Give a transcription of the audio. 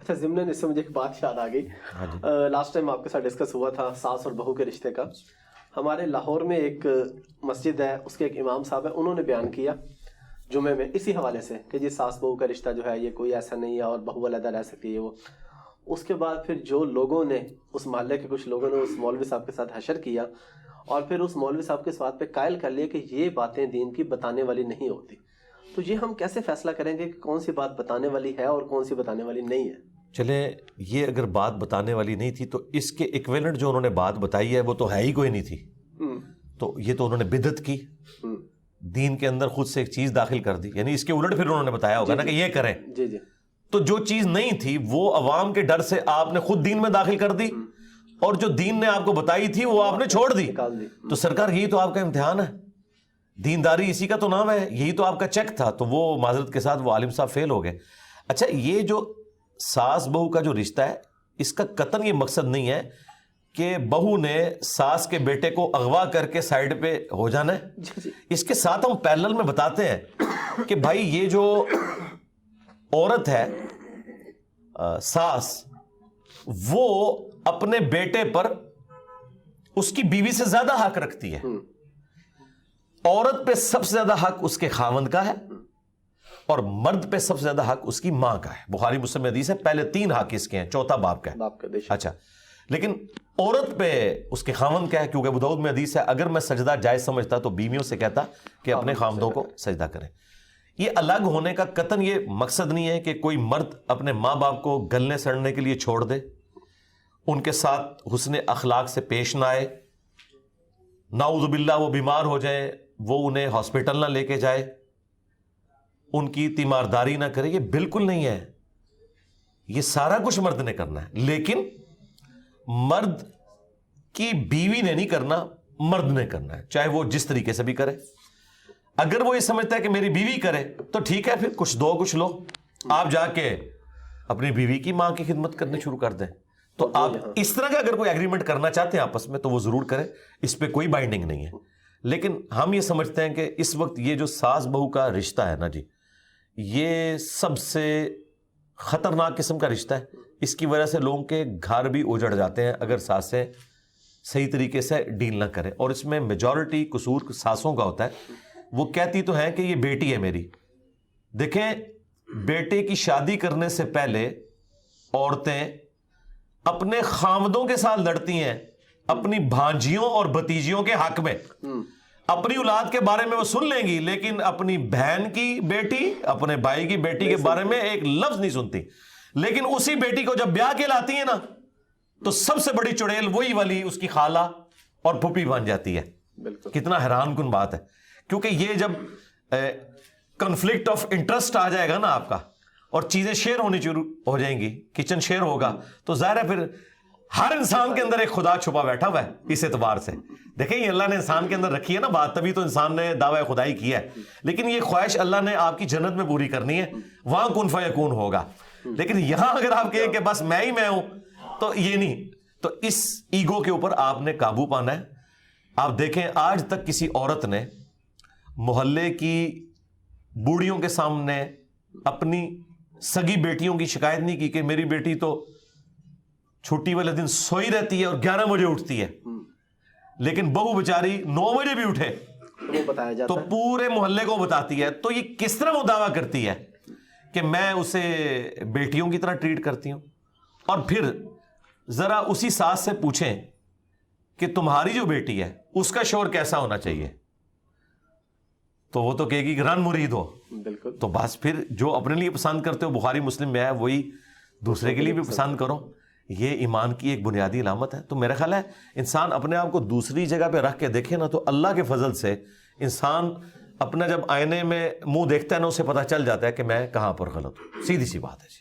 اچھا ضمن اس سے مجھے ایک بات یاد آ گئی. لاسٹ ٹائم آپ کے ساتھ ڈسکس ہوا تھا ساس اور بہو کے رشتے کا. ہمارے لاہور میں ایک مسجد ہے, اس کے ایک امام صاحب ہیں, انہوں نے بیان کیا جمعے میں اسی حوالے سے کہ جی ساس بہو کا رشتہ جو ہے یہ کوئی ایسا نہیں ہے اور بہو علیحدہ رہ سکتی ہے وہ. اس کے بعد پھر جو لوگوں نے, اس محلے کے کچھ لوگوں نے اس مولوی صاحب کے ساتھ حشر کیا اور پھر اس مولوی صاحب کے اس بات پہ قائل کر لیا کہ یہ باتیں دین کی بتانے والی نہیں ہوتی. تو یہ ہم کیسے فیصلہ کریں گے کہ کون سی بات بتانے والی ہے اور کون سی بتانے والی نہیں ہے؟ چلیں, یہ اگر بات بتانے والی نہیں تھی تو اس کے ایکویلنٹ جو انہوں نے بات بتائی ہے وہ تو ہے ہی کوئی نہیں تھی. تو یہ تو انہوں نے بدعت کی, دین کے اندر خود سے ایک چیز داخل کر دی, یعنی اس کے الٹ پھر انہوں نے بتایا ہوگا نا کہ یہ کریں. جی جی. تو جو چیز نہیں تھی وہ عوام کے ڈر سے آپ نے خود دین میں داخل کر دی, اور جو دین نے آپ کو بتائی تھی وہ آپ نے چھوڑ دی. تو سرکار یہی تو آپ کا امتحان ہے, دینداری اسی کا تو نام ہے, یہی تو آپ کا چیک تھا. تو وہ معذرت کے ساتھ وہ عالم صاحب فیل ہو گئے. اچھا, یہ جو ساس بہو کا جو رشتہ ہے اس کا قطعاً یہ مقصد نہیں ہے کہ بہو نے ساس کے بیٹے کو اغوا کر کے سائیڈ پہ ہو جانا ہے. اس کے ساتھ ہم پیرلل میں بتاتے ہیں کہ بھائی یہ جو عورت ہے ساس, وہ اپنے بیٹے پر اس کی بیوی سے زیادہ حق رکھتی ہے. عورت پہ سب سے زیادہ حق اس کے خاوند کا ہے اور مرد پہ سب سے زیادہ حق اس کی ماں کا ہے. بخاری مسلم حدیث ہے, پہلے 3 حق اس کے ہیں, چوتھا باپ کا ہے. اچھا, لیکن عورت پہ اس کے خاوند کا ہے, کیونکہ ابو داؤد میں حدیث ہے اگر میں سجدہ جائز سمجھتا تو بیویوں سے کہتا کہ اپنے خاوندوں کو سجدہ کریں. یہ الگ ہونے کا قطعاً یہ مقصد نہیں ہے کہ کوئی مرد اپنے ماں باپ کو گلنے سڑنے کے لیے چھوڑ دے, ان کے ساتھ حسن اخلاق سے پیش نہ آئے, نعوذ باللہ وہ بیمار ہو جائیں وہ انہیں ہاسپٹل نہ لے کے جائے, ان کی تیمارداری نہ کرے. یہ بالکل نہیں ہے, یہ سارا کچھ مرد نے کرنا ہے, لیکن مرد کی بیوی نے نہیں کرنا, مرد نے کرنا ہے, چاہے وہ جس طریقے سے بھی کرے. اگر وہ یہ سمجھتا ہے کہ میری بیوی کرے تو ٹھیک ہے, پھر کچھ دو کچھ لو, آپ جا کے اپنی بیوی کی ماں کی خدمت کرنی شروع کر دیں. تو آپ اس طرح کا اگر کوئی ایگریمنٹ کرنا چاہتے ہیں آپس میں تو وہ ضرور کریں, اس پہ کوئی بائنڈنگ نہیں ہے. لیکن ہم یہ سمجھتے ہیں کہ اس وقت یہ جو ساس بہو کا رشتہ ہے نا جی, یہ سب سے خطرناک قسم کا رشتہ ہے. اس کی وجہ سے لوگوں کے گھر بھی اجڑ جاتے ہیں اگر ساسیں صحیح طریقے سے ڈیل نہ کریں. اور اس میں میجورٹی قصور ساسوں کا ہوتا ہے. وہ کہتی تو ہیں کہ یہ بیٹی ہے میری. دیکھیں, بیٹے کی شادی کرنے سے پہلے عورتیں اپنے خاوندوں کے ساتھ لڑتی ہیں اپنی بھانجیوں اور بھتیجیوں کے حق میں. اپنی اولاد کے بارے میں وہ سن لیں گی, لیکن اپنی بہن کی بیٹی, اپنے بھائی کی بیٹی کے بارے میں ایک لفظ نہیں سنتی. لیکن اسی بیٹی کو جب بیاہ کے لاتی ہیں نا تو سب سے بڑی چڑیل وہی والی اس کی خالہ اور پھوپھی بن جاتی ہے. کتنا حیران کن بات ہے, کیونکہ یہ جب کنفلکٹ آف انٹرسٹ آ جائے گا نا آپ کا اور چیزیں شیئر ہونی شروع ہو جائیں گی, کچن شیئر ہوگا, تو ظاہر ہے پھر ہر انسان کے اندر ایک خدا چھپا بیٹھا ہوا ہے. اس اعتبار سے دیکھیں یہ اللہ نے انسان کے اندر رکھی ہے نا بات, تبھی تو انسان نے دعوی خدائی کیا ہے. لیکن یہ خواہش اللہ نے آپ کی جنت میں پوری کرنی ہے, وہاں کن فیکون ہوگا. لیکن یہاں اگر آپ کہیں کہ بس میں ہی میں ہوں تو یہ نہیں. تو اس ایگو کے اوپر آپ نے قابو پانا ہے. آپ دیکھیں آج تک کسی عورت نے محلے کی بوڑھیوں کے سامنے اپنی سگی بیٹیوں کی شکایت نہیں کی کہ میری بیٹی تو چھٹی والے دن سوئی رہتی ہے اور 11 بجے اٹھتی ہے, لیکن بہو بیچاری 9 بجے بھی اٹھے تو پورے محلے کو بتاتی ہے. تو یہ کس طرح وہ دعویٰ کرتی ہے کہ میں اسے بیٹیوں کی طرح ٹریٹ کرتی ہوں. اور پھر ذرا اسی ساس سے پوچھیں کہ تمہاری جو بیٹی ہے اس کا شوہر کیسا ہونا چاہیے, تو وہ تو کہے گی کہ رن مرید ہو. بالکل. تو بس پھر جو اپنے لیے پسند کرتے ہو, بخاری مسلم میں ہے, وہی دوسرے کے لیے بھی پسند کرو. یہ ایمان کی ایک بنیادی علامت ہے. تو میرا خیال ہے انسان اپنے آپ کو دوسری جگہ پہ رکھ کے دیکھے نا تو اللہ کے فضل سے انسان اپنا جب آئینے میں منہ دیکھتا ہے نا اسے پتہ چل جاتا ہے کہ میں کہاں پر غلط ہوں. سیدھی سی بات ہے جی.